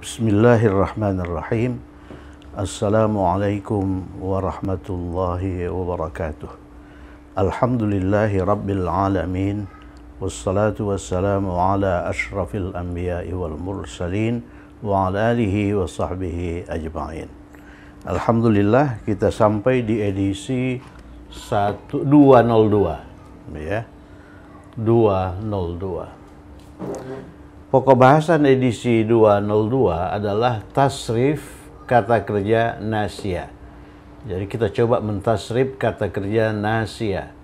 Bismillahirrahmanirrahim. Assalamualaikum warahmatullahi wabarakatuh. Alhamdulillahi rabbil alamin. Wassalatu wassalamu ala ashrafil anbiya'i wal mursalin wa ala alihi wa sahbihi ajma'in. Alhamdulillah, kita sampai di edisi 202 ya. 202. Pokok bahasan edisi 202 adalah tasrif kata kerja nasya. Jadi kita coba mentasrif kata kerja nasya.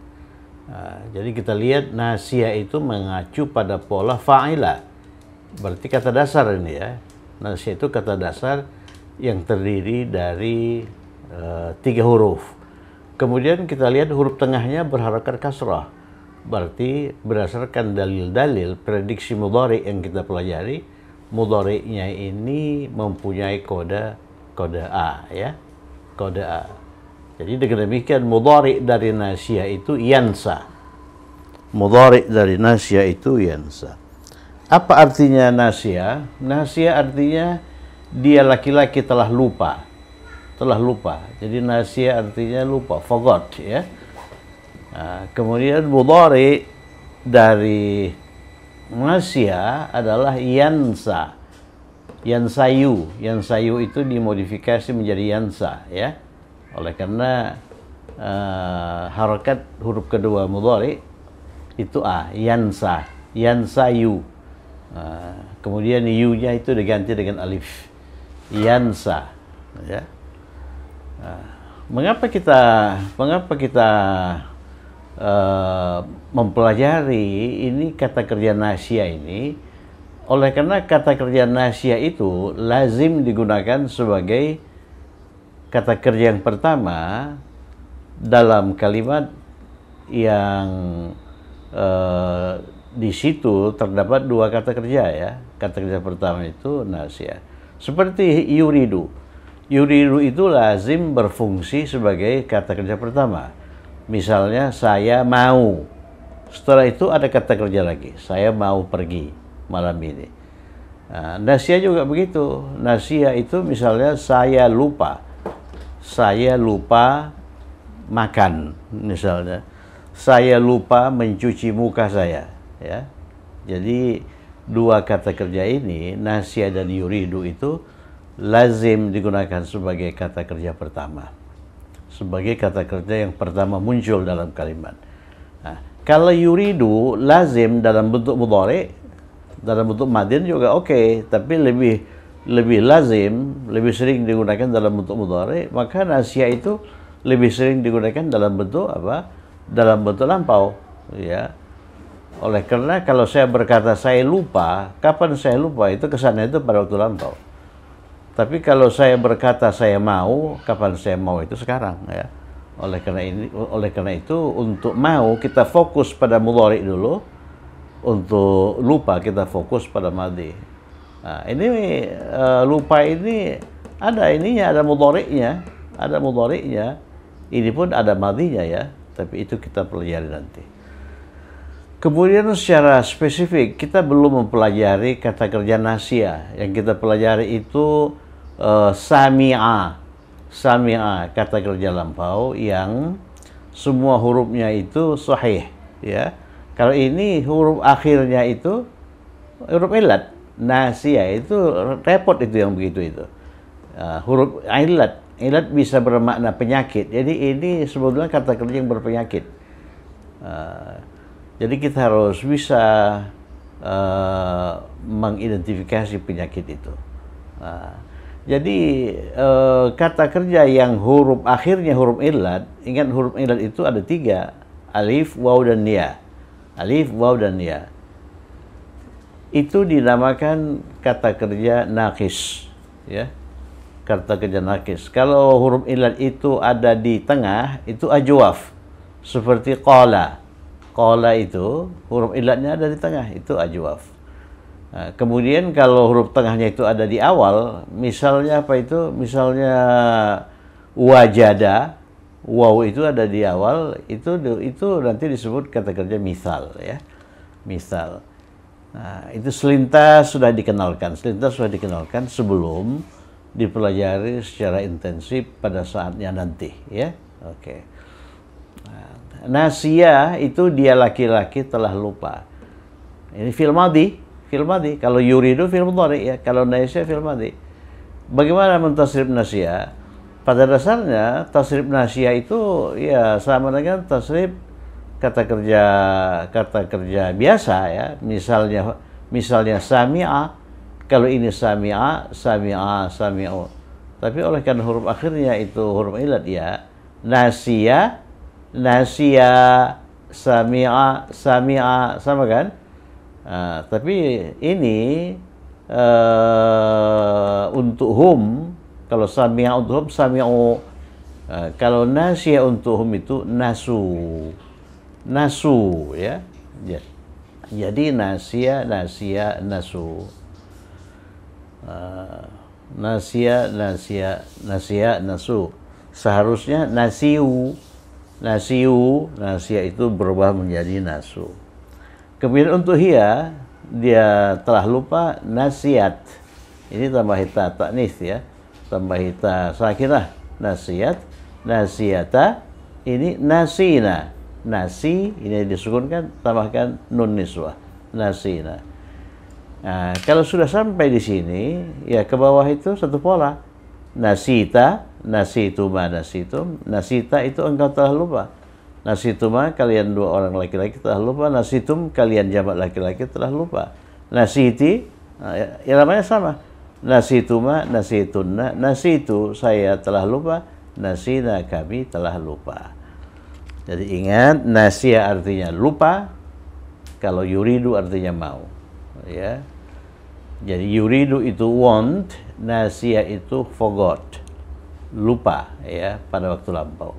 Jadi kita lihat nasya itu mengacu pada pola fa'ila. Berarti kata dasar ini ya. Nasya itu kata dasar yang terdiri dari 3 huruf. Kemudian kita lihat huruf tengahnya berharakat kasrah. Berarti berdasarkan dalil-dalil prediksi mudhari yang kita pelajari, mudhari'nya ini mempunyai kode A ya. Kode A. Jadi dengan demikian mudhari' dari nasya itu yansa. Mudhari' dari nasya itu yansa. Apa artinya nasya? Nasya artinya dia laki-laki telah lupa. Telah lupa. Jadi nasya artinya lupa, forgot ya. Kemudian mudhari dari nasya adalah yansa. Yansayu. Yansayu itu dimodifikasi menjadi yansa ya. Oleh karena harakat huruf kedua mudhari itu A, yansa. Yansayu. Kemudian yu-nya itu diganti dengan alif. Yansa ya. Mengapa kita mempelajari ini kata kerja nasya ini? Oleh karena kata kerja nasya itu lazim digunakan sebagai kata kerja yang pertama dalam kalimat yang di situ terdapat 2 kata kerja ya. Kata kerja pertama itu nasya. Seperti yuridu. Yuridu itu lazim berfungsi sebagai kata kerja pertama. Misalnya saya mau. Setelah itu ada kata kerja lagi. Saya mau pergi malam ini. Nasya juga begitu. Nasya itu misalnya saya lupa. Saya lupa makan misalnya. Saya lupa mencuci muka saya. Ya. Jadi 2 kata kerja ini, nasya dan yuridu itu lazim digunakan sebagai kata kerja pertama. Sebagai kata kerja yang pertama muncul dalam kalimat. Kalau yuridu lazim dalam bentuk mudhari, dalam bentuk madin juga oke, tapi lebih lazim, lebih sering digunakan dalam bentuk mudhari, maka nasya itu lebih sering digunakan dalam bentuk apa? Dalam bentuk lampau, ya. Oleh karena kalau saya berkata saya lupa, kapan saya lupa? Itu kesannya itu pada waktu lampau. Tapi kalau saya berkata saya mau, kapan saya mau itu sekarang ya. Oleh karena itu untuk mau kita fokus pada mudhari dulu, untuk lupa kita fokus pada madhi. Nah, ini lupa ini ada ininya, ada mudhari'nya. Ini pun ada madhinya ya, tapi itu kita pelajari nanti. Kemudian secara spesifik kita belum mempelajari kata kerja nasya. Yang kita pelajari itu sami'a. Sami'a, kata kerja lampau yang semua hurufnya itu sahih ya. Kalau ini huruf akhirnya itu huruf ilat, nasya itu repot itu yang begitu itu. Huruf ilat bisa bermakna penyakit. Jadi ini sebetulnya kata kerja yang berpenyakit. Jadi kita harus bisa mengidentifikasi penyakit itu. Jadi kata kerja yang huruf akhirnya huruf ilat, ingat huruf ilat itu ada 3, alif, waw, dan ya. Alif, waw, dan ya. Itu dinamakan kata kerja naqis, ya. Kata kerja naqis. Kalau huruf ilat itu ada di tengah, itu ajwaf. Seperti qala. Qala itu huruf ilatnya ada di tengah, itu ajwaf. Kemudian kalau huruf tengahnya itu ada di awal, misalnya apa itu? Misalnya wajada, waw itu ada di awal, itu nanti disebut kata kerja misal ya. Misal. Nah, itu selintas sudah dikenalkan. Selintas sudah dikenalkan sebelum dipelajari secara intensif pada saatnya nanti, ya. Oke. Nah, nasia itu dia laki-laki telah lupa. Ini fil madhi. Kalau yuridu fil mudhari, ya. Kalau nasia fil madhi. Bagaimana mentasrif nasia? Pada dasarnya tasrif nasia itu ya sama dengan tasrif kata kerja biasa, ya. Misalnya sami'a, kalau ini sami'a, sami'u. Tapi oleh karena huruf akhirnya itu huruf ilat, ya, nasia, sami'a, sama kan? Tapi ini untuk hum, kalau sami'a untuk hum, sami'u. Kalau nasia untuk hum itu nasu, ya. Jadi nasia, nasu. Nasia, nasu. Seharusnya nasia itu berubah menjadi nasu. Kemudian untuk hiya, dia telah lupa, nasiat. Ini tambah hita ta'nis, ya. Tambah hita sakinah, nasiata, ini nasina. Nasi, ini disukunkan, tambahkan nun niswah, nasina. Nah, kalau sudah sampai di sini, ya ke bawah itu satu pola. Nasita, nasituma, nasitum. Nasita itu engkau telah lupa. Nasituma, kalian dua orang laki-laki telah lupa. Nasitum, kalian jamak laki-laki telah lupa. Nasiti, ya namanya sama. Nasituma, nasitunna, nasitu, saya telah lupa. Nasina, kami telah lupa. Jadi ingat, nasia artinya lupa. Kalau yuridu artinya mau, ya. Jadi yuridu itu want, nasia itu forgot, lupa, ya, pada waktu lampau.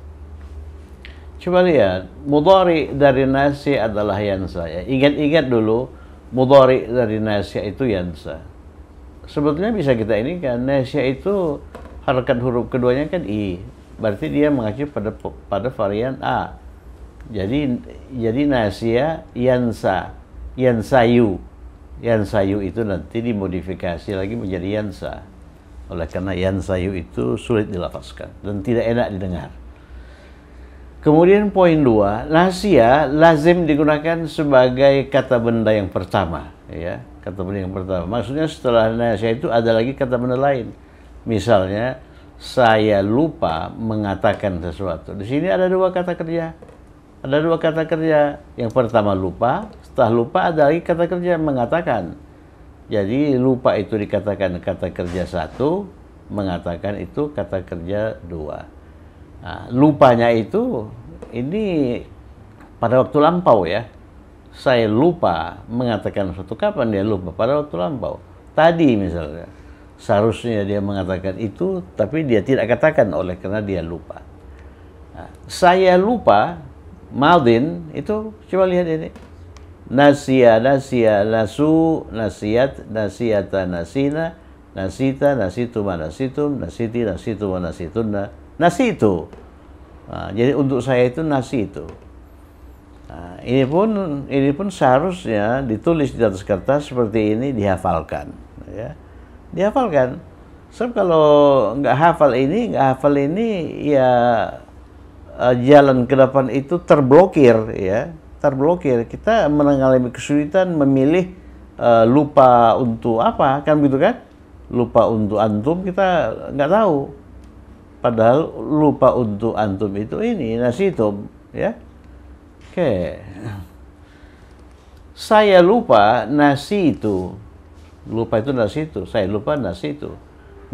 Coba lihat, mudhari dari nasia adalah yansa, ya. Ingat-ingat dulu, mudhari dari nasia itu yansa. Sebetulnya bisa kita ini kan, nasia itu harakat huruf keduanya kan i, berarti dia mengacu pada varian a. Jadi nasia yansa, yansayu itu nanti dimodifikasi lagi menjadi yansa. Oleh karena yansayu itu sulit dilafazkan dan tidak enak didengar. Kemudian poin 2, nasia lazim digunakan sebagai kata benda yang pertama, ya, kata benda yang pertama. Maksudnya setelah nasia itu ada lagi kata benda lain. Misalnya saya lupa mengatakan sesuatu. Di sini ada dua kata kerja. Yang pertama lupa, setelah lupa ada lagi kata kerja mengatakan. Jadi lupa itu dikatakan kata kerja 1, mengatakan itu kata kerja 2. Nah, lupanya itu ini pada waktu lampau, ya. Saya lupa mengatakan sesuatu. Kapan dia lupa? Pada waktu lampau. Tadi misalnya. Seharusnya dia mengatakan itu, tapi dia tidak katakan oleh karena dia lupa. Nah, saya lupa, madin, itu coba lihat ini. Nasia, nasu, nasiat, nasiata, nasina, nasita, nasituma, nasitum, nasiti, nasituma, nasitunna, nasitu. Nah, jadi untuk saya itu nasitu. Nah, ini pun seharusnya ditulis di atas kertas seperti ini, dihafalkan, ya. Dihafalkan. Sebab kalau nggak hafal ini, ya jalan ke depan itu terblokir, ya, terblokir. Kita mengalami kesulitan memilih lupa untuk apa, kan begitu kan? Lupa untuk antum kita nggak tahu. Padahal lupa untuk antum itu ini nasitum, ya. Oke. Saya lupa nasi itu. Lupa itu nasi itu, saya lupa nasi itu.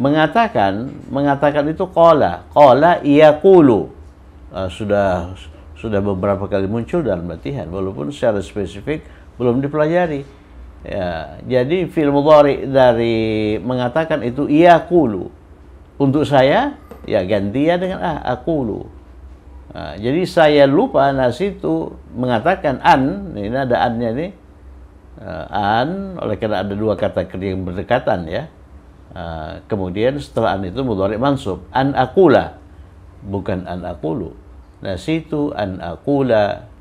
Mengatakan itu qala yaqulu. Sudah beberapa kali muncul dalam latihan, walaupun secara spesifik belum dipelajari. Ya, jadi fi'il mudhari dari mengatakan itu yaqulu. Untuk saya, ya ganti ya dengan aqulu. Nah, jadi saya lupa nasi itu mengatakan an, ini ada annya nih. An, oleh karena ada dua kata kerja yang berdekatan, ya. Kemudian setelah an itu mudhari mansub, an aqula, bukan an aqulu. Nah, situ an aqula,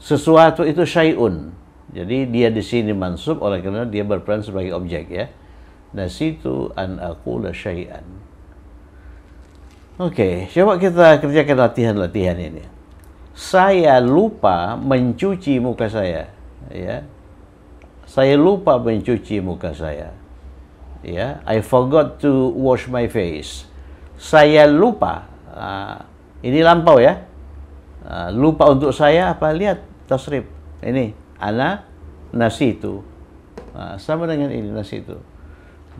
sesuatu itu syai'un, Jadi dia di sini mansub oleh karena dia berperan sebagai objek ya. Nasitu an aqula syai'an. Oke, coba kita kerjakan latihan-latihan ini. Saya lupa mencuci muka saya, ya. Saya lupa mencuci muka saya. Ya, I forgot to wash my face. Saya lupa. Ini lampau ya. Lupa untuk saya apa? Lihat tasrif. Ini ana nasitu. Sama dengan ini nasitu.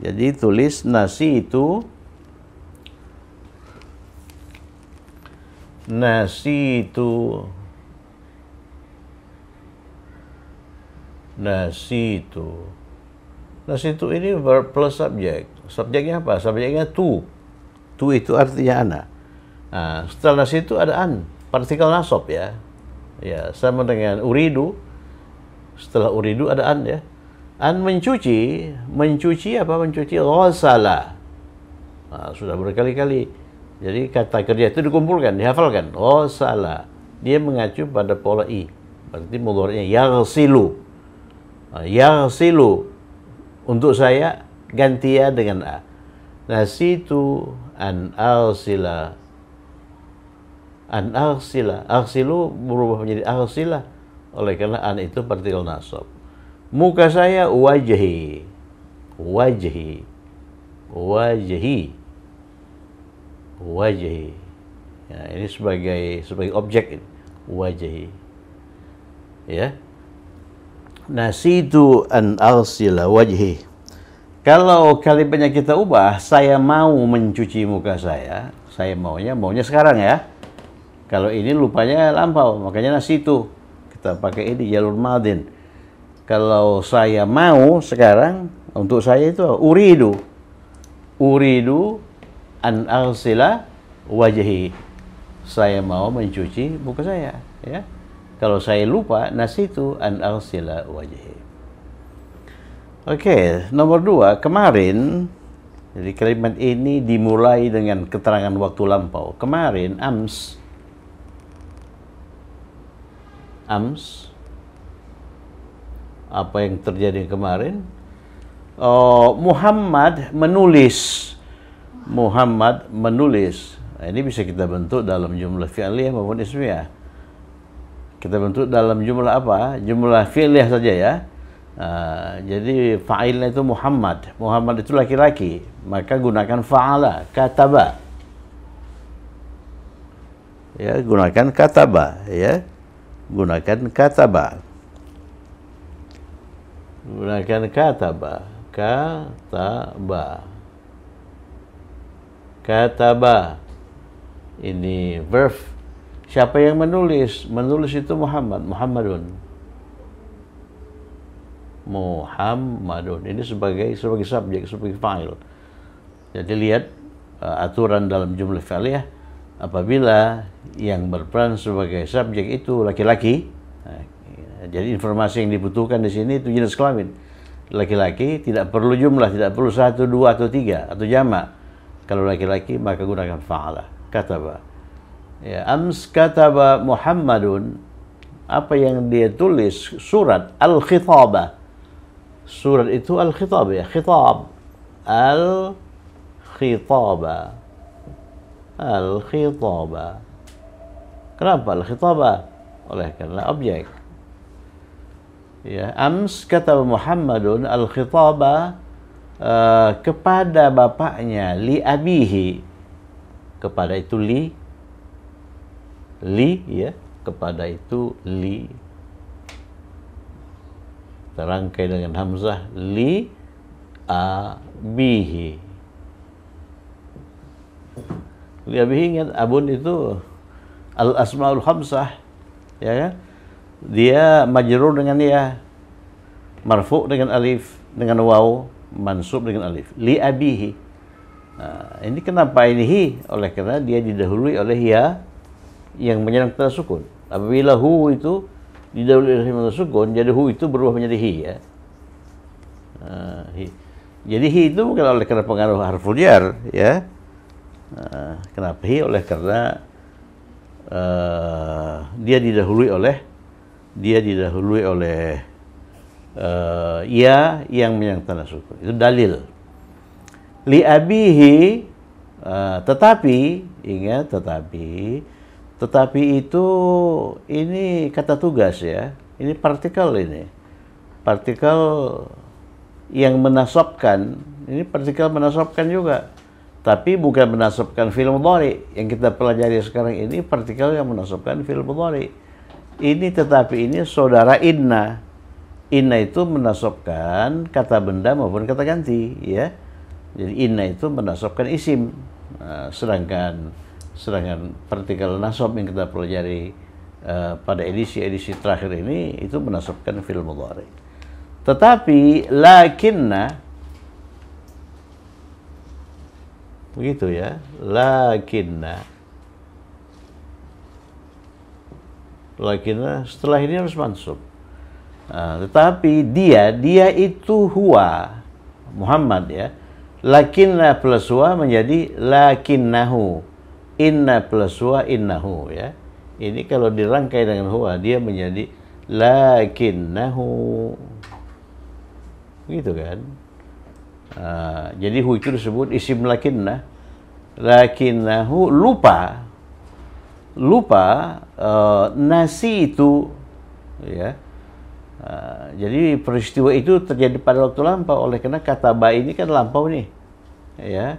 Jadi tulis nasitu. Nasitu. Nasitu. Nasitu ini verb plus subjek. Subjeknya apa? Subjeknya tu. Tu itu artinya ana. Nah, setelah nasitu ada an. Partikel nasab ya. Ya, sama dengan uridu. Setelah uridu ada an ya. An mencuci. Mencuci apa? Mencuci ghasala. Nah, sudah berkali-kali. Jadi kata kerja itu dikumpulkan, dihafalkan. Ghasala. Dia mengacu pada pola i. Berarti mudhari'nya yaghsilu. Yaghsilu. Untuk saya ganti ya dengan a. Nasitu an aghsila. An aghsila. Aghsilu berubah menjadi aghsila. Oleh karena an itu partikel nasab. Muka saya wajhi. Wajhi. Wajhi. Wajhi. Ya, ini sebagai objek ini. Wajhi. Ya. Nasitu an aghsila wajhi. Kalau kalimatnya kita ubah, saya mau mencuci muka saya. Saya maunya sekarang ya. Kalau ini lupanya lampau, makanya nasitu. Kita pakai ini jalur madin. Kalau saya mau sekarang, untuk saya itu uridu. Uridu an aghsila wajhi. Saya mau mencuci muka saya, ya. Kalau saya lupa, nasitu an aghsila wajhi. Oke, nomor 2, kemarin. Jadi kalimat ini dimulai dengan keterangan waktu lampau. Kemarin, ams. Ams. Apa yang terjadi kemarin? Muhammad menulis. Muhammad menulis. Nah, ini bisa kita bentuk dalam jumlah fi'liyah maupun ismiyah. Kita bentuk dalam jumlah apa? Jumlah fi'liyah saja ya. Jadi fa'ilnya itu Muhammad. Muhammad itu laki-laki. Maka gunakan fa'ala, kataba. Ya, gunakan kataba. Ya, gunakan kataba. Gunakan kataba. Kataba. Kataba. Ini verb. Siapa yang menulis? Menulis itu Muhammad. Muhammadun. Muhammadun. Ini sebagai subjek, sebagai fa'il. Jadi lihat aturan dalam jumlah fi'liyah. Apabila yang berperan sebagai subjek itu laki-laki, jadi informasi yang dibutuhkan di sini itu jenis kelamin. Laki-laki tidak perlu jumlah, tidak perlu 1, 2, atau 3, atau jamak. Kalau laki-laki maka gunakan fa'ala. Kataba. Ya, ams kataba Muhammadun. Apa yang dia tulis? Surat al-khitabah. Surat itu al-khitab ya, khitab. Al-khitabah. Al-khitabah. Kenapa al-khitabah? Oleh karena objek. Ya, ams kataba Muhammadun al-khitabah kepada bapaknya, li abihi. Kepada itu li ya, kepada itu li terangkai dengan hamzah, li abihi. Li abihi, ingat abun itu al asmaul khamsah ya kan, dia majrur dengan ya, marfu dengan alif, dengan waw, mansub dengan alif. Li abihi. Nah, ini kenapa ini hi? Oleh karena dia didahului oleh ya yang menyerang tanda sukun. Apabila hu itu didahului oleh tanda sukun, jadi hu itu berubah menjadi hi ya. Hi. Jadi hi itu bukan oleh karena pengaruh harful jar ya. Kenapa hi? Oleh karena dia didahului oleh ya yang menyangkutkan sukun. Itu dalil. Li abihi, tetapi, ingat tetapi itu ini kata tugas ya. Ini partikel ini. Partikel yang menasabkan, ini partikel menasabkan juga. Tapi bukan menasabkan fi'il mudhari. Yang kita pelajari sekarang ini partikel yang menasabkan fi'il mudhari. Ini tetapi ini saudara inna. Inna itu menasabkan kata benda maupun kata ganti, ya. Jadi inna itu menasabkan isim. Nah, sedangkan partikel nasab yang kita pelajari pada edisi terakhir ini itu menasabkan fi'il mudhari. Tetapi lakinna, begitu ya, lakinna setelah ini harus mansub. Tetapi dia itu huwa Muhammad ya. Lakinna plus huwa menjadi lakinnahu. Inna plus huwa innahu ya. Ini kalau dirangkai dengan huwa dia menjadi lakinnahu. Gitu kan? Jadi hu itu disebut isim lakinna. Lakinnahu lupa nasi itu ya. Jadi peristiwa itu terjadi pada waktu lampau, oleh karena kata ba ini kan lampau nih ya.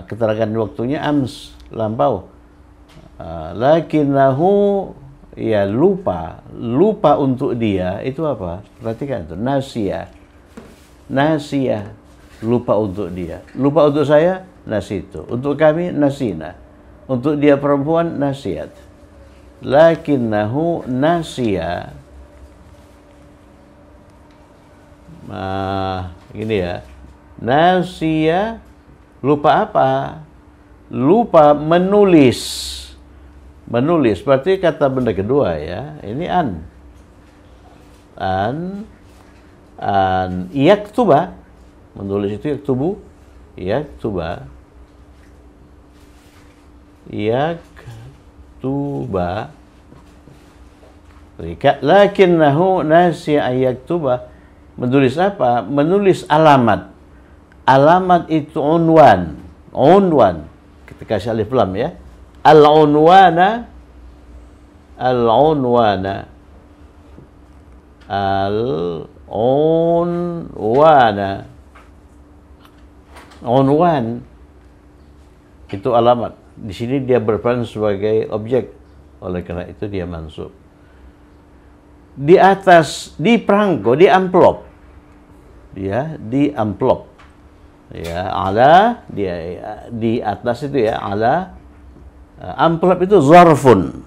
Keterangan waktunya ams, lampau. Lakinnahu ya lupa untuk dia itu apa? Perhatikan itu nasiyah, lupa untuk dia. Lupa untuk saya, nasitu. Untuk kami, nasina. Untuk dia perempuan, nasiat. Lakinnahu nasiya. Gini ya. Nasiya, lupa apa? Lupa menulis. Menulis, berarti kata benda kedua ya. Ini an yaktuba, menulis itu yaktuba. Lakinnahu nasiya yaktuba, menulis apa? Menulis alamat. Alamat itu unwan. Kita kasih alif lam ya. Al-unwana unwan itu alamat. Di sini dia berperan sebagai objek, oleh karena itu dia mansub. Di atas, di perangko, di amplop, ya, di amplop, ya, ala, dia di atas itu ya, ala, amplop itu zarfun.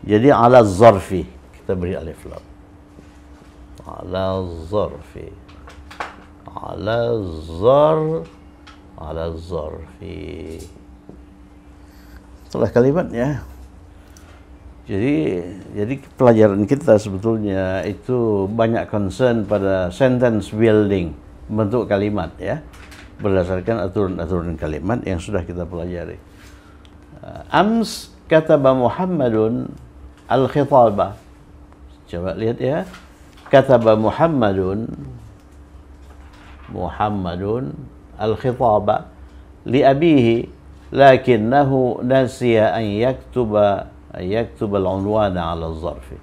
Jadi ala zarfi, kita beri alif lam. Ala zarfi. Setelah kalimatnya. Jadi pelajaran kita sebetulnya itu banyak concern pada sentence building, bentuk kalimat ya, berdasarkan aturan-aturan kalimat yang sudah kita pelajari. Ams kataba Muhammadun al-khitaba. Coba lihat ya. Kataba Muhammadun al-khitaba li abihi lakinnahu nasiya an yaktuba al-unwana ala zarfi.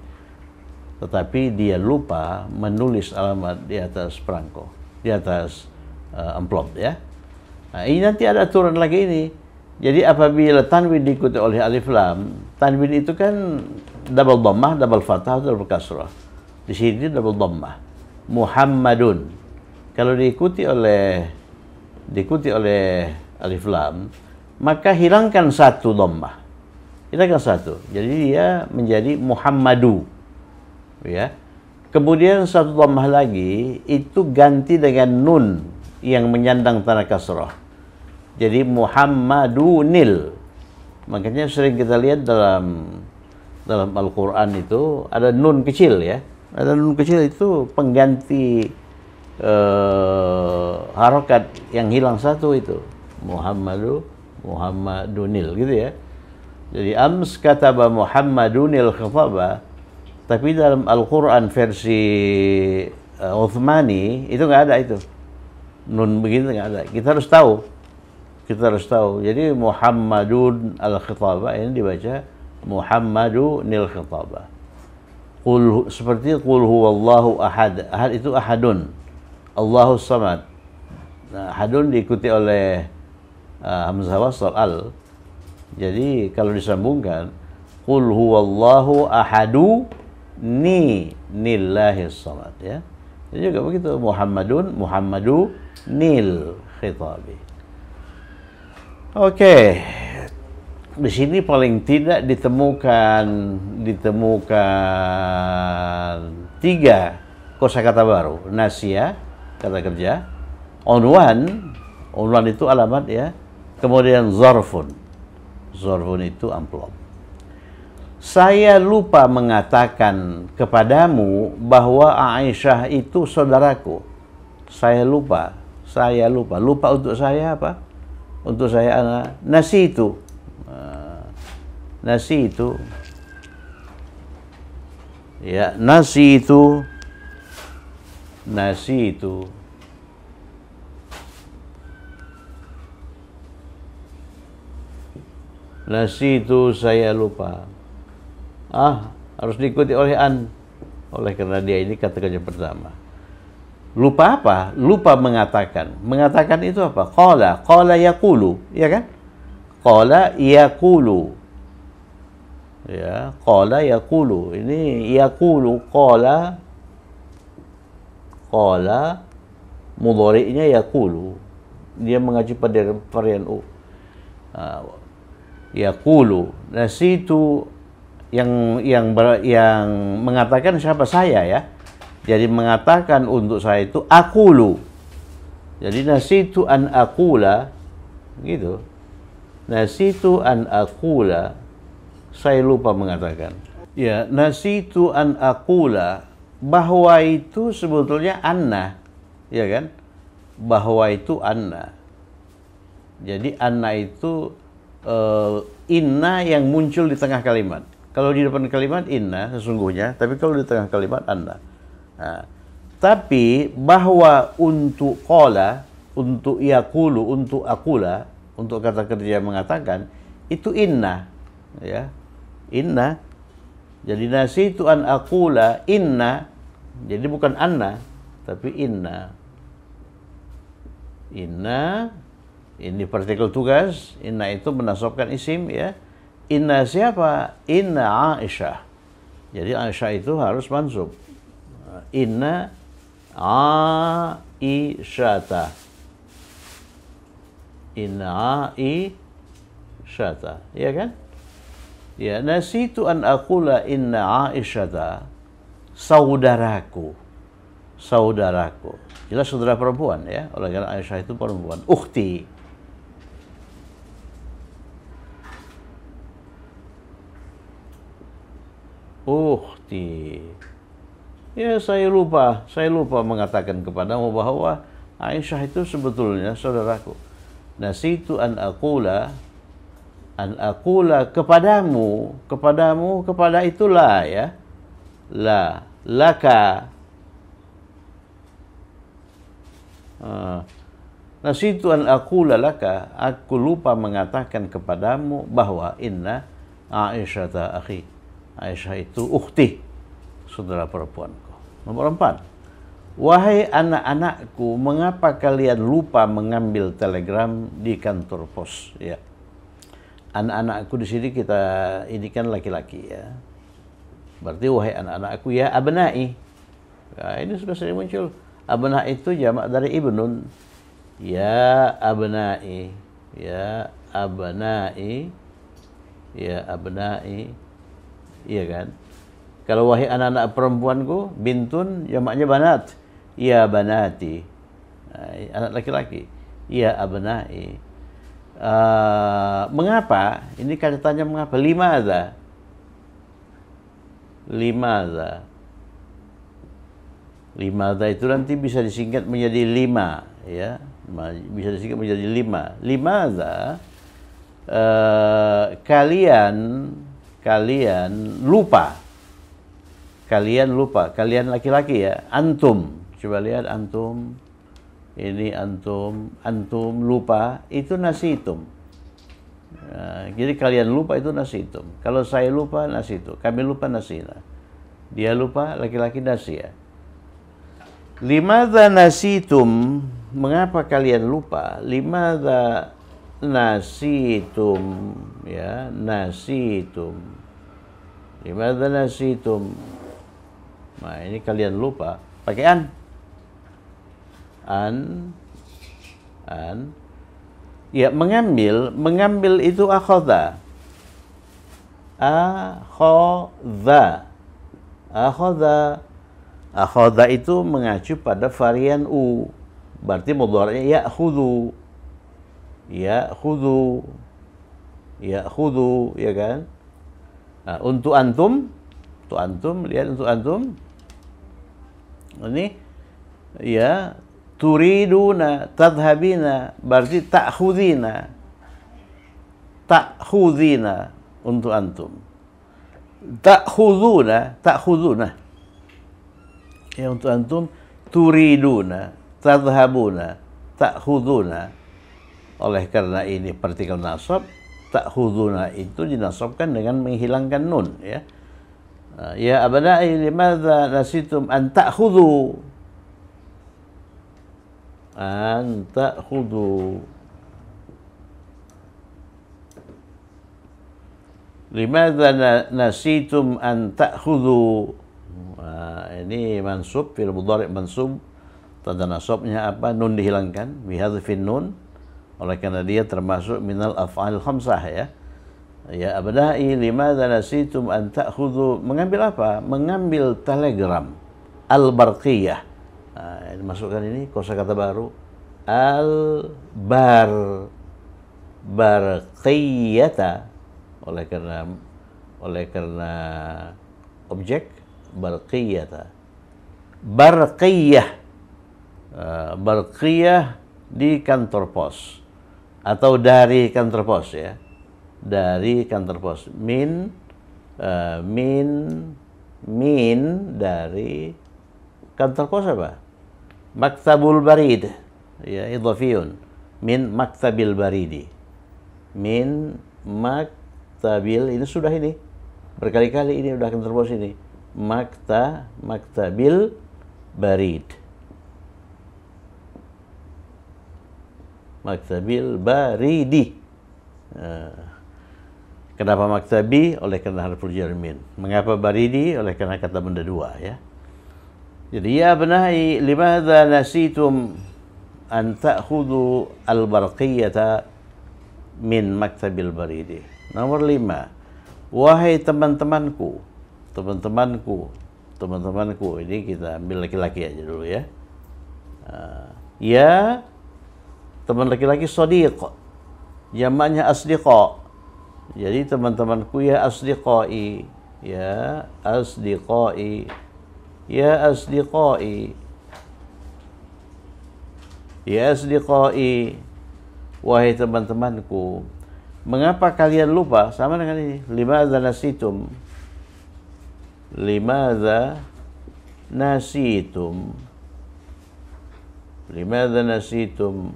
Tetapi dia lupa menulis alamat di atas perangko, di atas amplop ya. Nah, ini nanti ada aturan lagi ini. Jadi apabila tanwin diikuti oleh alif lam, tanwin itu kan double dhammah, double fathah, double kasrah. Di sini double dhammah. Muhammadun. Kalau diikuti oleh alif lam, maka hilangkan satu dhammah. Hilangkan satu. Jadi dia menjadi Muhammadu. Ya. Kemudian satu dhammah lagi itu ganti dengan nun yang menyandang tanda kasrah. Jadi Muhammadunil. Makanya sering kita lihat dalam Al-Quran itu ada nun kecil ya. Ada nun kecil itu pengganti harokat yang hilang satu itu. Muhammadunil gitu ya. Jadi ams kataba Muhammadunil khitaba. Tapi dalam Al-Quran versi Uthmani itu nggak ada itu. Nun begitu nggak ada. Kita harus tahu. Kita harus tahu. Jadi Muhammadun al-khitabah ini dibaca Muhammadunil khitabah. Seperti qul huwallahu ahad. Ahad itu ahadun. Allahu samad. Nah, ahadun diikuti oleh hamzah wasl al. Jadi kalau disambungkan qul huwallahu ahadu nillahis samad ya. Ini juga begitu Muhammadu nil khitabi. Oke. Di sini paling tidak ditemukan 3 kosakata baru. Nasya, kata kerja. Unwan itu alamat ya. Kemudian zarfun. Zarfun itu amplop. Saya lupa mengatakan kepadamu bahwa Aisyah itu saudaraku. Saya lupa. Lupa untuk saya apa? Untuk saya anak. Nasi itu. Ya, nasi itu saya lupa. Harus diikuti oleh oleh karena dia ini kata kerja pertama. Lupa apa? Lupa mengatakan. Mengatakan itu apa? Qala yaqulu, ya kan? Qala yaqulu. Ya, qala yaqulu. Ini yaqulu qala mudhari'nya yaqulu. Dia mengacu pada varian u. Yaqulu. Nasitu yang mengatakan siapa? Saya ya. Jadi mengatakan untuk saya itu aqulu. Jadi nasitu an aqula gitu. Nasitu an aqula, saya lupa mengatakan. Ya, nasitu an aqula, bahwa itu sebetulnya anna, ya kan? Bahwa itu anna. Jadi anna itu inna yang muncul di tengah kalimat. Kalau di depan kalimat inna sesungguhnya, tapi kalau di tengah kalimat anna. Nah, tapi bahwa untuk qala, untuk yaqulu, untuk aqula, untuk kata kerja mengatakan itu inna, ya, inna. Jadi nasitu an aqula inna, jadi bukan anna tapi inna. Inna ini partikel tugas. Inna itu menasabkan isim ya. Inna siapa? Inna Aisyah. Jadi Aisyah itu harus mansub. Inna Aisyata. Inna Aisyata, ya kan? Ya, nasitu an aqula inna Aisyata, saudaraku. Saudaraku. Jelas saudara perempuan ya, oleh karena Aisyah itu perempuan. Ukhti. Ukhti. Ya, saya lupa mengatakan kepadamu bahwa Aisyah itu sebetulnya saudaraku. Nasitu an aqula kepadamu, kepada itulah ya. Laka. Nasitu an aqula laka, aku lupa mengatakan kepadamu bahwa inna Aisyata akhi. Aisyah itu ukhti, saudara perempuanku. Nomor 4. Wahai anak-anakku, mengapa kalian lupa mengambil telegram di kantor pos? Ya. Anak-anakku di sini kita ini kan laki-laki ya. Berarti wahai anak-anakku ya abnai. Nah, ini sudah sering muncul. Abna itu jamak dari ibnun. Ya abnai. Ya abnai. Ya abnai. Iya kan? Kalau wahai anak-anak perempuanku, bintun jamaknya banat. Ya banati. Nah, anak laki-laki. Ya abnai. Mengapa? Ini katanya mengapa? Limadza. Limadza itu nanti bisa disingkat menjadi 5 ya. Bisa disingkat menjadi 5. Limadza kalian lupa. Kalian lupa, kalian laki-laki ya, antum. Coba lihat antum. Ini antum, antum lupa, itu nasitum. Nah, jadi kalian lupa itu nasitum. Kalau saya lupa nasitu, kami lupa nasina. Dia lupa, laki-laki nasiya. Limadza nasitum, mengapa kalian lupa? Limadza nasitum, ya, nasitum. Limadza nasitum. Nah, ini kalian lupa, pakai an. Ya, mengambil itu akhadha. Akhadha itu mengacu pada varian u. Berarti mudhari'nya ya'khudhu. Ya'khudhu, ya kan? Nah, untuk antum, lihat untuk antum. Ini ya, turiduna, tadhhabina, berarti ta'khudhina untuk antum. Ta'khuduna ya untuk antum. Turiduna, tadhhabuna, ta'khuduna. Oleh karena ini partikel nasab, ta'khuduna itu dinasabkan dengan menghilangkan nun, ya. Ya abna'i limadza nasitum an ta'khudhu. An ta'khudhu. Limadza nasitum an ta'khudhu. Ini mansub, fi'il mudhari' mansub. Tanda nasabnya apa? Nun dihilangkan, bihadzfin nun. Oleh karena dia termasuk minal af'al khamsah, ya. Ya abna'i limadza nasitum an ta'khudhu. Mengambil apa? Mengambil telegram al-barqiyah. Nah, ini masukkan ini kosakata baru, barqiyata. Oleh karena objek barqiyata. Barqiyah di kantor pos atau dari kantor pos, ya. Dari kantor pos. Min dari kantor pos apa? Maktabul barid, ya, idhafiyun. Min maktabil baridi. Min maktabil, ini sudah ini. Berkali-kali ini udah kantor pos ini. Maktabil barid. Maktabil baridi. Kenapa maktabi? Oleh karena harful jar min. Mengapa baridi? Oleh karena kata benda dua, ya. Jadi ya abna'i limadza nasitum an ta'khudhu al-barqiyata min maktabil baridi. Nomor 5. Wahai teman-temanku. Ini kita ambil laki-laki aja dulu, ya. Ya teman laki-laki shadiq. Jamaknya asdiqa. Jadi teman-temanku, ya asdiqai, ya asdiqai, ya asdiqai, ya asdiqai. Wahai teman-temanku. Mengapa kalian lupa? Sama dengan ini. Limadza nasitum. Limadza nasitum. Limadza nasitum.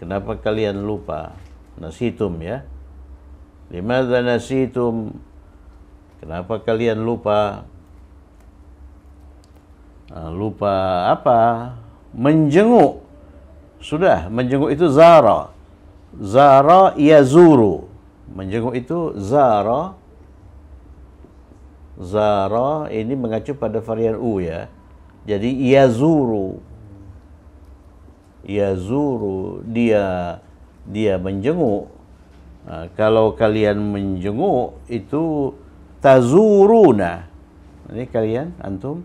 Kenapa kalian lupa? Nasitum, ya. Limadza nasitum. Kenapa kalian lupa? Lupa apa? Menjenguk. Sudah, menjenguk itu zara. Zara yazuru. Menjenguk itu zara. Zara ini mengacu pada varian u, ya. Jadi yazuru. Yazuru, dia menjenguk. Nah, kalau kalian menjenguk itu tazuruna. Ini kalian antum,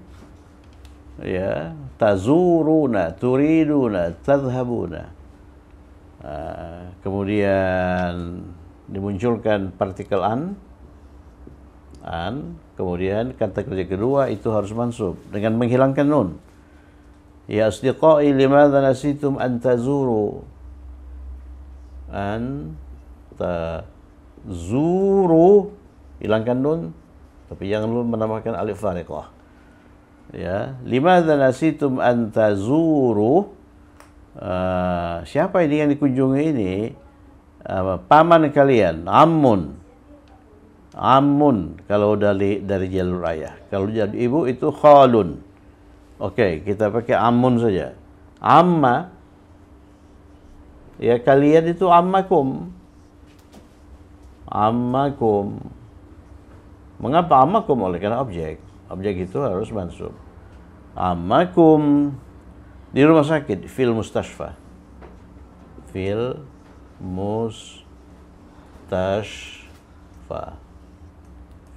ya, tazuruna, turiduna, tadhhabuna. Kemudian dimunculkan partikel an, kemudian kata kerja kedua itu harus mansub dengan menghilangkan nun. Ya asdiqai limadza nasitum an tazuru. Zuru, hilangkan nun, tapi jangan lu menambahkan alif fariqah. Ya, limadza nasitum an tazuru, siapa ini yang dikunjungi ini? Paman kalian, ammun. Ammun kalau dari jalur ayah. Kalau jadi ibu itu khalun. Oke, kita pakai ammun saja. Amma, ya kalian itu ammakum. Ammakum. Mengapa ammakum? Oleh karena objek. Objek itu harus mansub. Ammakum di rumah sakit, fil mustashfa. Fil mustashfa.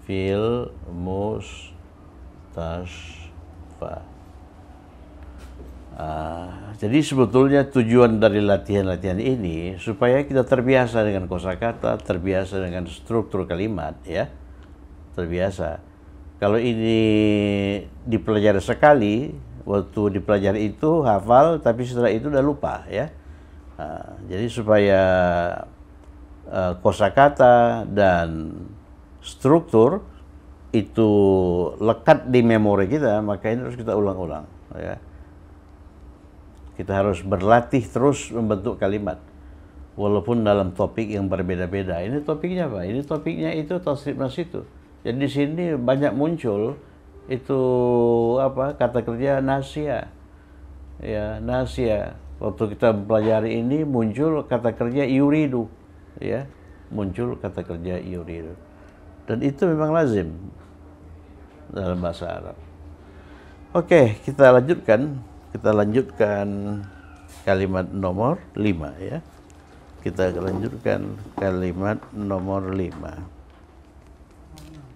Fil mustashfa. Jadi sebetulnya tujuan dari latihan-latihan ini supaya kita terbiasa dengan kosakata, terbiasa dengan struktur kalimat, ya, terbiasa. Kalau ini dipelajari sekali, waktu dipelajari itu hafal, tapi setelah itu udah lupa, ya. Jadi supaya kosakata dan struktur itu lekat di memori kita, maka ini harus kita ulang-ulang, ya. Kita harus berlatih terus membentuk kalimat, walaupun dalam topik yang berbeda-beda. Ini topiknya apa? Ini topiknya itu tasrif nas itu. Jadi di sini banyak muncul itu apa, kata kerja nasia, ya, nasia. Waktu kita mempelajari ini muncul kata kerja yuridu, ya, muncul kata kerja yuridu, dan itu memang lazim dalam bahasa Arab. Oke, kita lanjutkan kalimat nomor 5, ya. Kita lanjutkan kalimat nomor 5.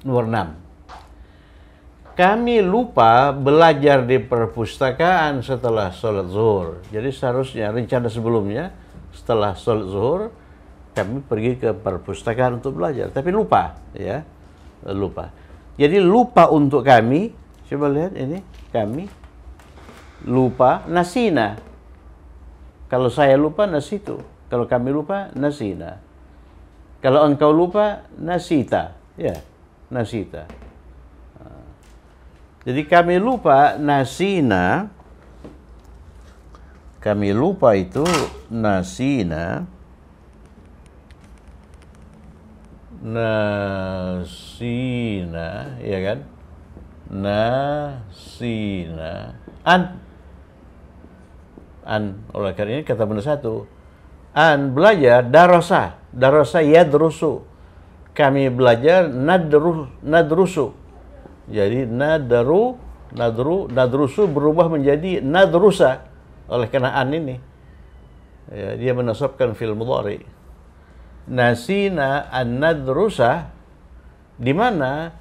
Nomor 6. Kami lupa belajar di perpustakaan setelah sholat zuhur. Jadi seharusnya rencana sebelumnya setelah sholat zuhur kami pergi ke perpustakaan untuk belajar, tapi lupa, ya, lupa. Jadi lupa untuk kami, coba lihat ini, kami lupa, nasina. Kalau saya lupa, nasitu. Kalau kami lupa, nasina. Kalau engkau lupa, nasita, ya. Nasita. Jadi kami lupa, nasina. Kami lupa itu nasina. Nasina, ya kan? Nasina. Oleh karena ini kata benar satu. Belajar, darasa yadrusu. Kami belajar nadrusu. Jadi nadrusu berubah menjadi nadrusa oleh karena ini. Ya, dia menasabkan fil mudhari. Nasina an-nadrusa di mana?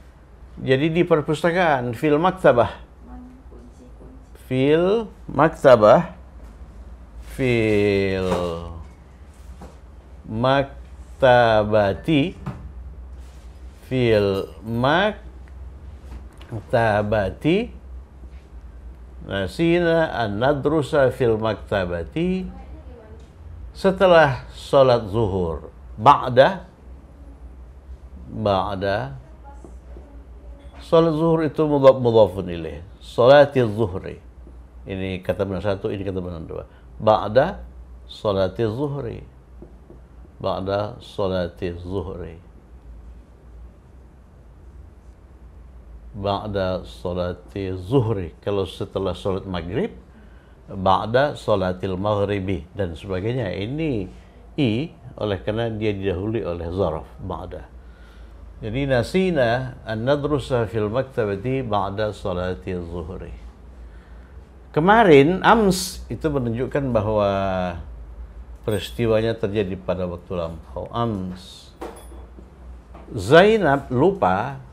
Jadi di perpustakaan, fil maktabah. Fil maktabah. Fil maktabati. Fil maktabati. Nasina an-nadrusa fil maktabati setelah sholat zuhur. Ba'da sholat zuhur itu mudhafun ilaih. Sholati zuhri. Ini kata benar satu, ini kata benar dua. Ba'da sholati zuhri. Ba'da sholati zuhri. Ba'da sholati zuhri. Kalau setelah sholat maghrib, ba'da sholatil maghribi dan sebagainya. Ini oleh karena dia didahului oleh zaraf ba'da. Jadi nasina an-nadrusa fil maktabati ba'da sholati zuhri. Kemarin ams itu menunjukkan bahwa peristiwanya terjadi pada waktu lampau. Ams. Zainab lupa.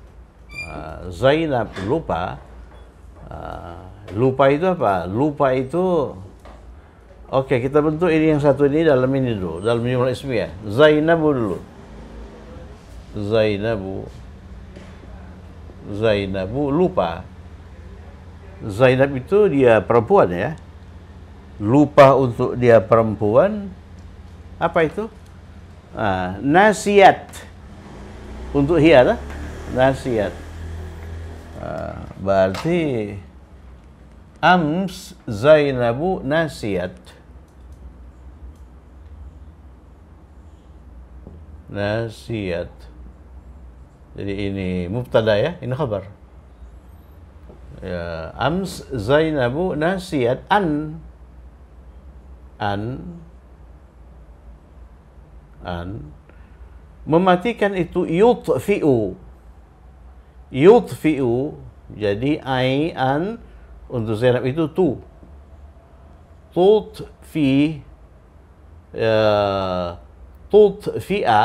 Lupa itu apa? Lupa itu, oke, kita bentuk ini yang satu ini dalam ini dulu, dalam jumlah ismiyah. Zainabu dulu. Zainabu lupa. Zainab itu dia perempuan, ya. Lupa untuk dia perempuan. Apa itu? Nasiat. Untuk hiya, nasiat. Berarti Ams Zainabu nasiyat. Nasiyat. Jadi ini mubtada ya, ini khabar. Ya, ams Zainabu nasiyat an mematikan itu yutfi'u. Yutfi'u, jadi an untuk Zainab itu tu. Tutfi, tutfi'a,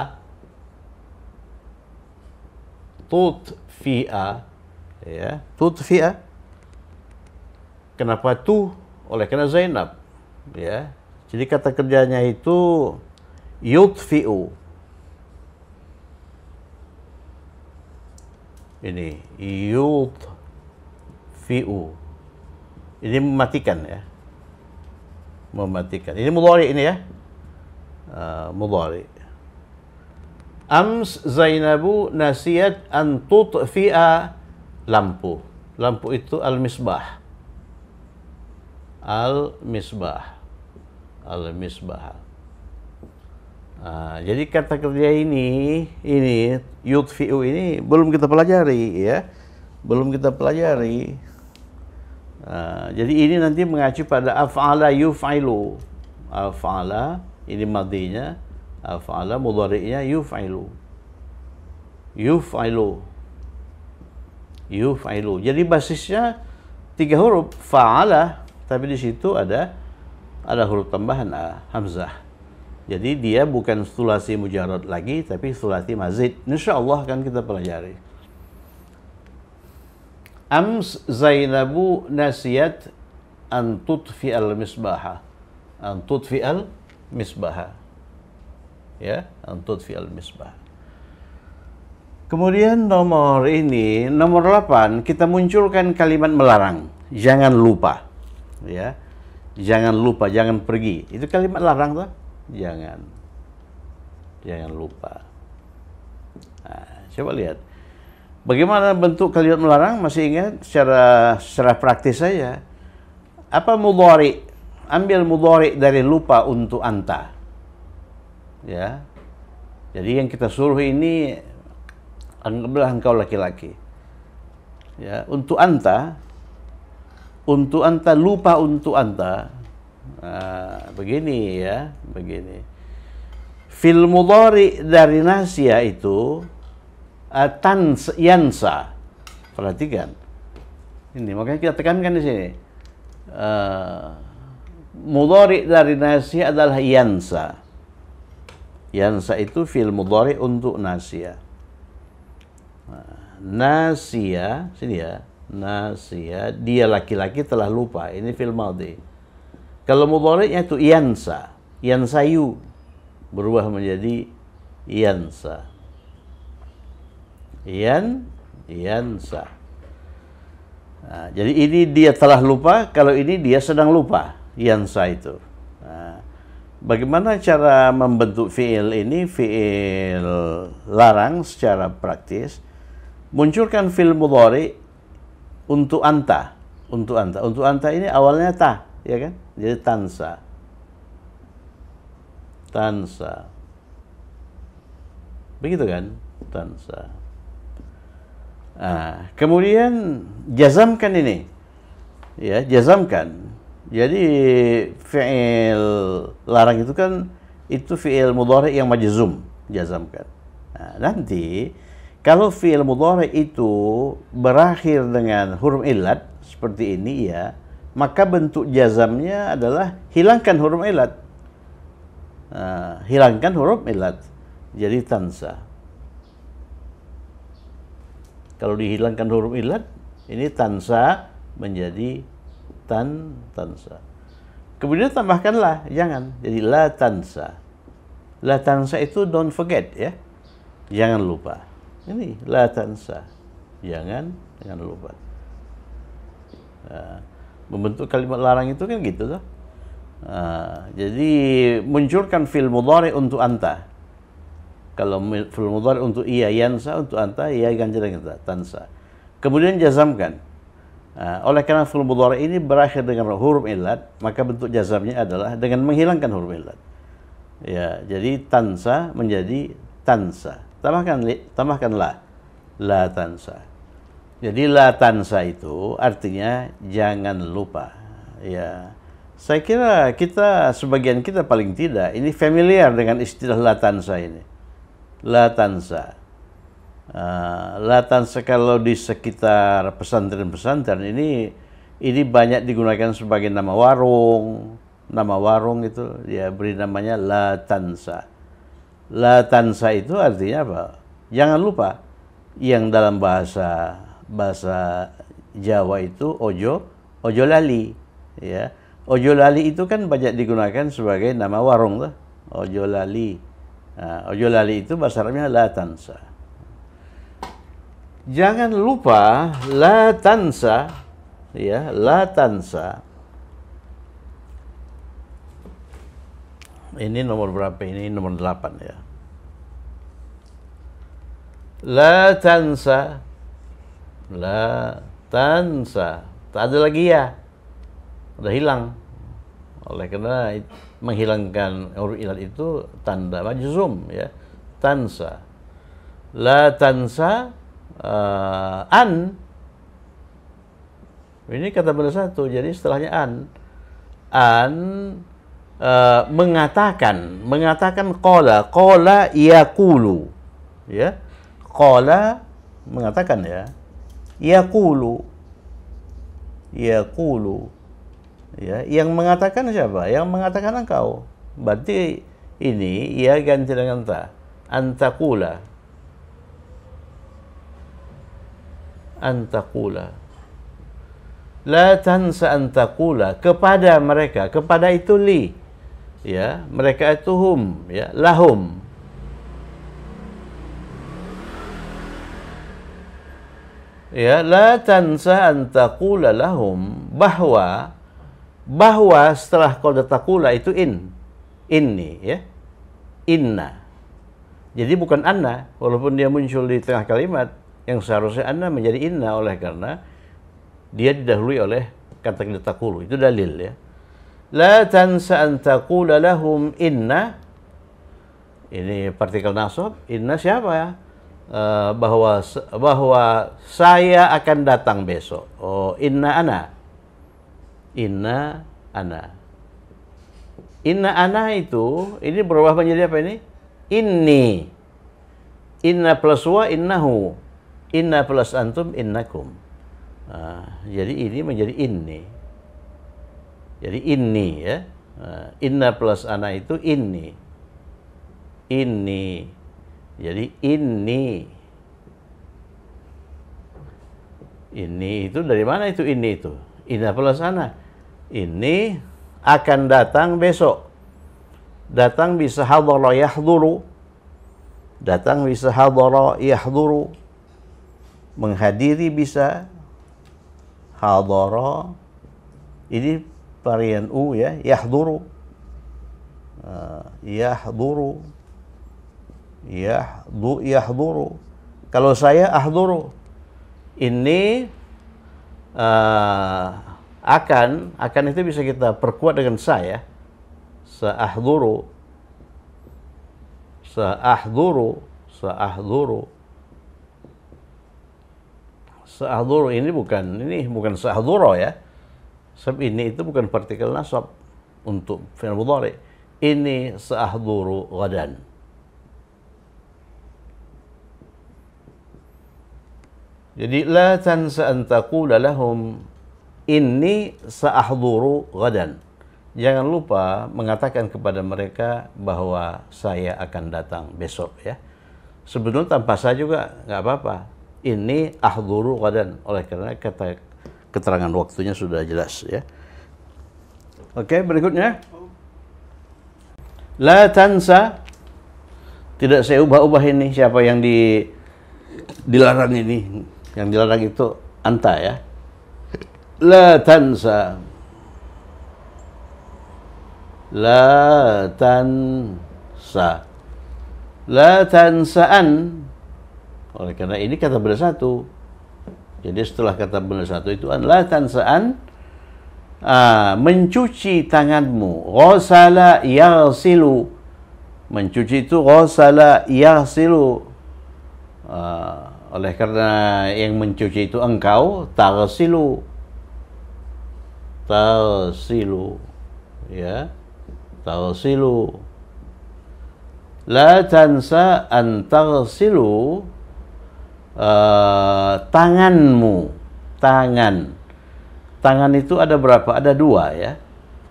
tutfi'a, ya, tutfi'a. Kenapa tu? Oleh karena Zainab, ya. Jadi kata kerjanya itu yutfi'u. Ini yutfi'u. Ini mematikan ya. Mematikan. Ini mudhari ini ya. Mudhari. Ams Zainabu nasiyat an tutfi'a lampu. Lampu itu al-misbah. Al-misbah. Al-misbah. Jadi kata kerja ini yutfi'u ini belum kita pelajari ya. Belum kita pelajari. Jadi ini nanti mengacu pada af'ala yuf'ilu. Af'ala ini madinya, af'ala mudhari'nya yuf'ilu. Yuf'ilu. Yuf'ilu. Jadi basisnya 3 huruf fa'ala, tapi di situ ada huruf tambahan hamzah. Jadi dia bukan sulasi mujarrad lagi, tapi sulasi mazid. Insyaallah akan kita pelajari. Ams Zainabu nasiyat an tutfi al-misbaha. An tutfi al-misbaha. Ya, an tutfi al-misbaha. Kemudian nomor 8, kita munculkan kalimat melarang. Jangan lupa. Ya. Jangan lupa, jangan pergi. Itu kalimat larang tuh. Jangan lupa. Coba lihat. Bagaimana bentuk kalimat melarang? Masih ingat secara praktis saja. Apa mudhari? Ambil mudhari dari lupa untuk anta. Ya. Jadi yang kita suruh ini, anggaplah engkau laki-laki. Ya, untuk anta lupa untuk anta. Begini ya, begini. Fil mudhari dari nasya itu yansa. Perhatikan. Ini makanya kita tekankan di sini. Mudhari dari nasya adalah yansa. Yansa itu fil mudhari untuk nasya. Nasya, sini ya. Nasya, dia laki-laki telah lupa. Ini fil madhi. Kalau mudhari'nya itu yansa, yansayu, berubah menjadi yansa. Yansa. Jadi ini dia telah lupa, kalau ini dia sedang lupa, yansa itu. Bagaimana cara membentuk fi'il ini, fi'il larang secara praktis? Munculkan fi'il mudhari untuk anta. Untuk anta ini awalnya ta, ya kan? Jadi tansa. Begitu kan? Tansa. Kemudian jazamkan ini. Ya, jazamkan. Jadi fi'il larang itu kan itu fi'il mudhari yang majzum, jazamkan. Nanti kalau fi'il mudhari itu berakhir dengan huruf illat seperti ini ya, maka bentuk jazamnya adalah hilangkan huruf illat. Hilangkan huruf illat. Jadi tansa. Kalau dihilangkan huruf illat, ini tansa menjadi tansa. Kemudian tambahkanlah, jangan. Jadi la tansa. La tansa itu don't forget ya. Jangan lupa. Ini la tansa. Jangan lupa. Membentuk kalimat larang itu kan gitu tuh. Jadi munculkan fi'il mudhari untuk anta. Kalau fi'il mudhari untuk iya yansa, untuk anta iya ganjaran kita tansa. Kemudian jazamkan. Oleh karena fi'il mudhari ini berakhir dengan huruf illat, maka bentuk jazamnya adalah dengan menghilangkan huruf illat. Ya, jadi tansa menjadi tansa. Tambahkan la tansa. Jadi la tansa itu artinya jangan lupa. Ya, saya kira sebagian kita paling tidak ini familiar dengan istilah la tansa ini. La tansa. La tansa kalau di sekitar pesantren-pesantren ini banyak digunakan sebagai nama warung. Nama warung itu dia beri namanya la tansa. La tansa itu artinya apa? Jangan lupa. Yang dalam bahasa Jawa itu ojo lali, ya. Ojo lali itu kan banyak digunakan sebagai nama warung lah. Ojo lali. Ojo lali itu bahasa Arabnya la tansa. Jangan lupa la tansa, ya, la tansa. Ini nomor berapa? Ini nomor 8 ya. La tansa. La tansa. Tak ada lagi ya. Udah hilang. Oleh karena menghilangkan huruf illat itu tanda majzum ya. Tansa. La tansa an. Ini kata benda satu, jadi setelahnya an. An mengatakan qala yaqulu. Ya. Qala mengatakan ya. Yaqulu. Ya, yang mengatakan siapa? Yang mengatakan engkau. Berarti ini ya ganti dengan ta. Antakula. La tansa antakula, kepada mereka, kepada itu li. Ya, mereka itu hum, ya, lahum. Ya, la tansa antakula lahum, bahwa setelah qad taqula itu inni, ya. Inna. Jadi bukan anna, walaupun dia muncul di tengah kalimat, yang seharusnya anna menjadi inna, oleh karena dia didahului oleh kata qad taqulu. Itu dalil, ya. La tansa an taqula lahum inna. Ini partikel nasab. Inna siapa ya? Bahwa saya akan datang besok. Oh, inna ana. Inna ana. Inna ana itu ini berubah menjadi apa ini? Inni. Inna plus wa innahu. Inna plus antum innakum. Jadi ini menjadi inni. Jadi inni, ya. Inna plus ana itu inni. Inni. Jadi ini itu dari mana itu ini itu? Inna plus ana. Ini akan datang besok. Datang bisa hadara yahduru. Datang bisa hadara yahduru. Menghadiri bisa hadara. Ini varian u, ya, yahduru. Yahduru. Yahduru. Kalau saya ahduru. Ini akan itu bisa kita perkuat dengan saya. Saahduru. Ini bukan saahduru, ya. Sebab ini itu bukan partikel nasab untuk fi'il mudhari. Ini saahduru ghadan. Jadi la tansa an taqula lahum inni saahduru ghadan. Jangan lupa mengatakan kepada mereka bahwa saya akan datang besok, ya. Sebetulnya tanpa saya juga nggak apa-apa. Ini ahduru ghadan, oleh karena kata keterangan waktunya sudah jelas, ya. Oke, berikutnya. La tansa, tidak saya ubah-ubah ini siapa yang dilarang ini. Yang dilarang itu anta, ya. La tansa. La tansa. La tansaan. Oleh karena ini kata bersatu. Jadi setelah kata benda satu itu la tansa'an mencuci tanganmu. Ghasala yaghsilu. Mencuci itu ghasala yaghsilu. Oleh karena yang mencuci itu engkau, taghsilu. Taghsilu. Ya. Taghsilu. La tansa an taghsilu tanganmu. Tangan itu ada berapa? Ada dua ya.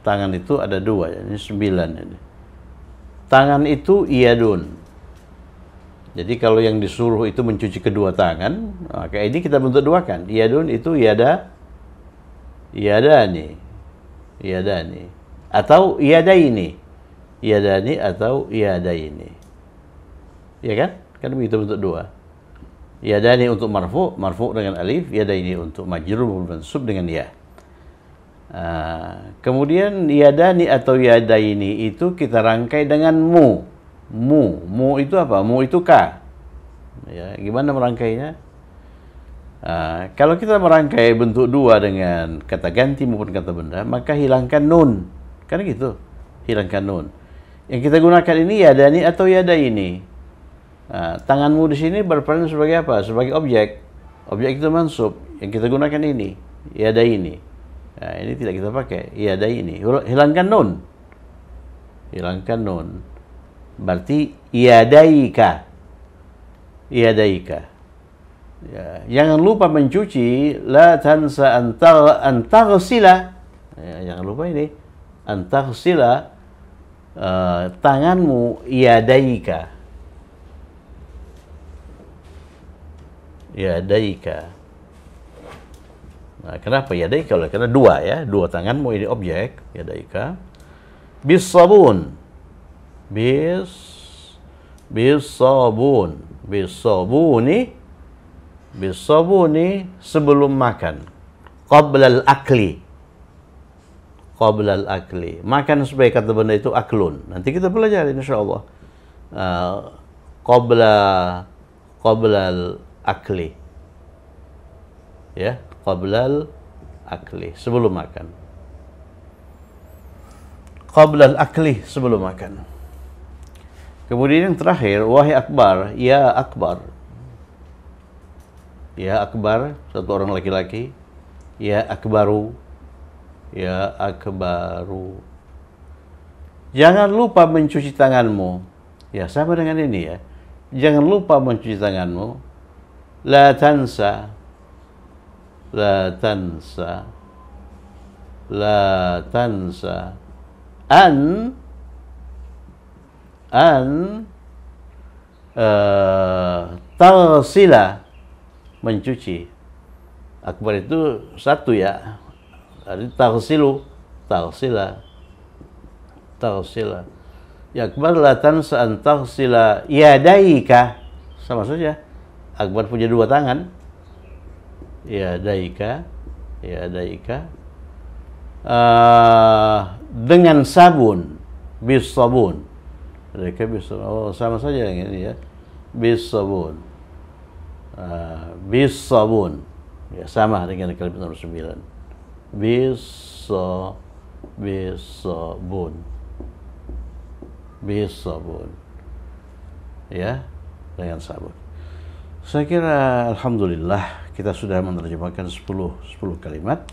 Tangan itu ada dua ya. Ini 9 ini. Tangan itu iyadun. Jadi kalau yang disuruh itu mencuci kedua tangan, maka ini kita bentuk duakan. Iyadun itu iyadani. Atau iyadaini. Iyadani atau iyadaini. Ya kan? Kan begitu bentuk dua. Iyadani untuk marfu dengan alif, yadaini untuk majrur mansub dengan ya. Kemudian yadani atau yadaini itu kita rangkai dengan mu. Mu itu apa? Mu itu ka. Ya, gimana merangkainya? Kalau kita merangkai bentuk dua dengan kata ganti maupun kata benda, maka hilangkan nun. Kan gitu. Hilangkan nun. Yang kita gunakan ini yadani atau yadaini. Tanganmu di sini berperan sebagai apa? Sebagai objek. Objek itu mansub. Yang kita gunakan ini yadaini. Ini tidak kita pakai yadaini. Hilangkan nun. Hilangkan nun. Berarti yadaika. Yadaika. Ya, jangan lupa mencuci. La tansa an taghsila. Jangan lupa ini. An taghsila tanganmu yadaika. Yadaika. Nah, kenapa yadaika? Karena dua ya, dua tanganmu ini objek yadaika. Bis sabun. Bis sabun. Bis sabuni sebelum makan. Qabla al-akli. Qabla al-akli. Makan sebagai kata benda itu aklun. Nanti kita pelajari insyaallah. Qabla al-akli. Ya, qabla al-akli, sebelum makan. Qabla al-akli, sebelum makan. Kemudian yang terakhir, wahai akbar, ya akbar. Ya akbar, satu orang laki-laki. Ya akbaru. Ya akbaru. Jangan lupa mencuci tanganmu. Ya, sama dengan ini ya. Jangan lupa mencuci tanganmu. La tansa. La tansa. La tansa. An taghsila, mencuci. Akbar itu satu ya. Jadi taghsilu, taghsila. Ya akbar la tansa an taghsila yadaika. Sama saja. Akbar punya dua tangan. Yadaika. Dengan sabun. Bis sabun. Mereka bisa, sama saja yang ini ya. Bis sabun. Bis sabun. Ya, sama dengan kalimat nomor 9. Bis sabun. Bis sabun. Ya, dengan sabun. Saya kira alhamdulillah kita sudah menerjemahkan 10 kalimat.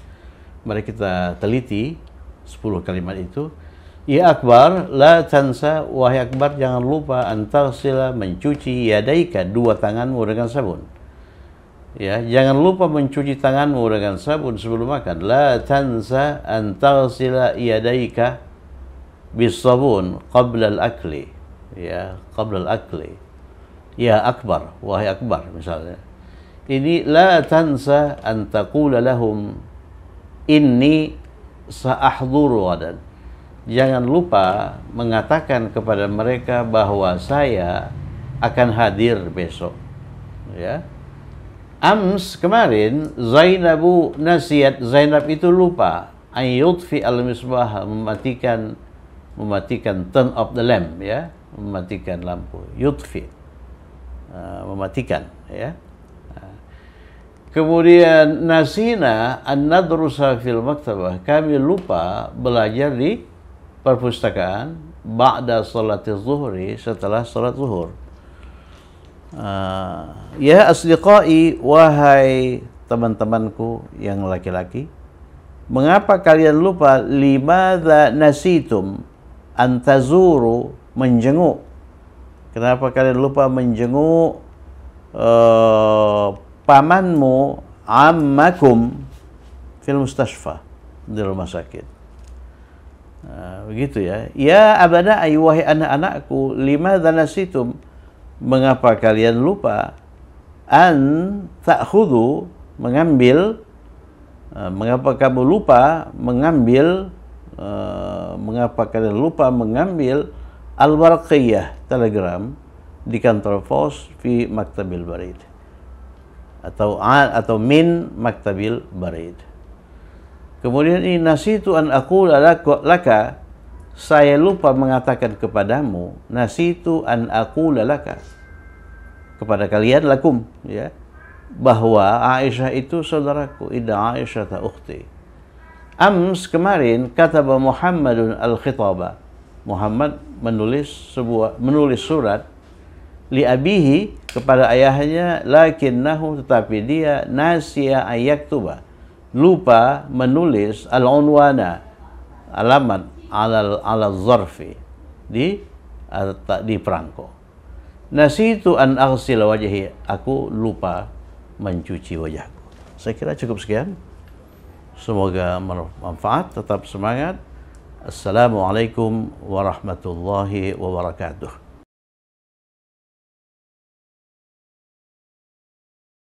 Mari kita teliti 10 kalimat itu. Ya akbar, la tansa, wahai akbar, jangan lupa antaghsila, mencuci yadaika, dua tanganmu dengan sabun. Ya, jangan lupa mencuci tanganmu dengan sabun sebelum makan. La tansa antaghsila yadaika bis sabun qabla al-akli. Ya, qabla al-akli. Ya akbar, wahai akbar misalnya. Ini la tansa an taqula lahum inni sa'ahduru ghadan. Jangan lupa mengatakan kepada mereka bahwa saya akan hadir besok. Ya. Ams kemarin Zainabu nasiat, Zainab itu lupa ayyudfi al-misbah, mematikan turn off the lamp ya, mematikan lampu. Yudfi mematikan ya. Kemudian nasina an-nadrusa fil maktabah. Kami lupa belajar di perpustakaan ba'da salatiz zuhri, setelah salat zuhur. Ya asdiqai, wahai teman-temanku yang laki-laki, mengapa kalian lupa? Limadza nasitum an tazuru, menjenguk. Kenapa kalian lupa menjenguk pamanmu, ammakum, fil mustashfa, di rumah sakit. Begitu ya. Ya abana, wahai anak-anakku, limadza nasitum, mengapa kalian lupa? An ta'khudhu, mengambil. Mengapa kamu lupa mengambil? Mengapa kalian lupa mengambil al-warqiyah, telegram, di kantor pos, fi maktabil barid, atau min maktabil barid. Kemudian ini, nasitu an aqula laka, saya lupa mengatakan kepadamu, nasitu an aqula laka, kepada kalian, lakum, ya, bahwa Aisyah itu saudaraku, idda Aisyah ta ukhti. Ams, kemarin, kataba Muhammadun al-khitaba, Muhammad menulis surat li abihi, kepada ayahnya, lakinnahu, tetapi dia, nasiya ayyaktuba, lupa menulis al-unwana, alamat ala zarfi, di perangko. Nasitu an aghsila wajhi, aku lupa mencuci wajahku. Saya kira cukup sekian. Semoga bermanfaat. Tetap semangat. Assalamualaikum warahmatullahi wabarakatuh.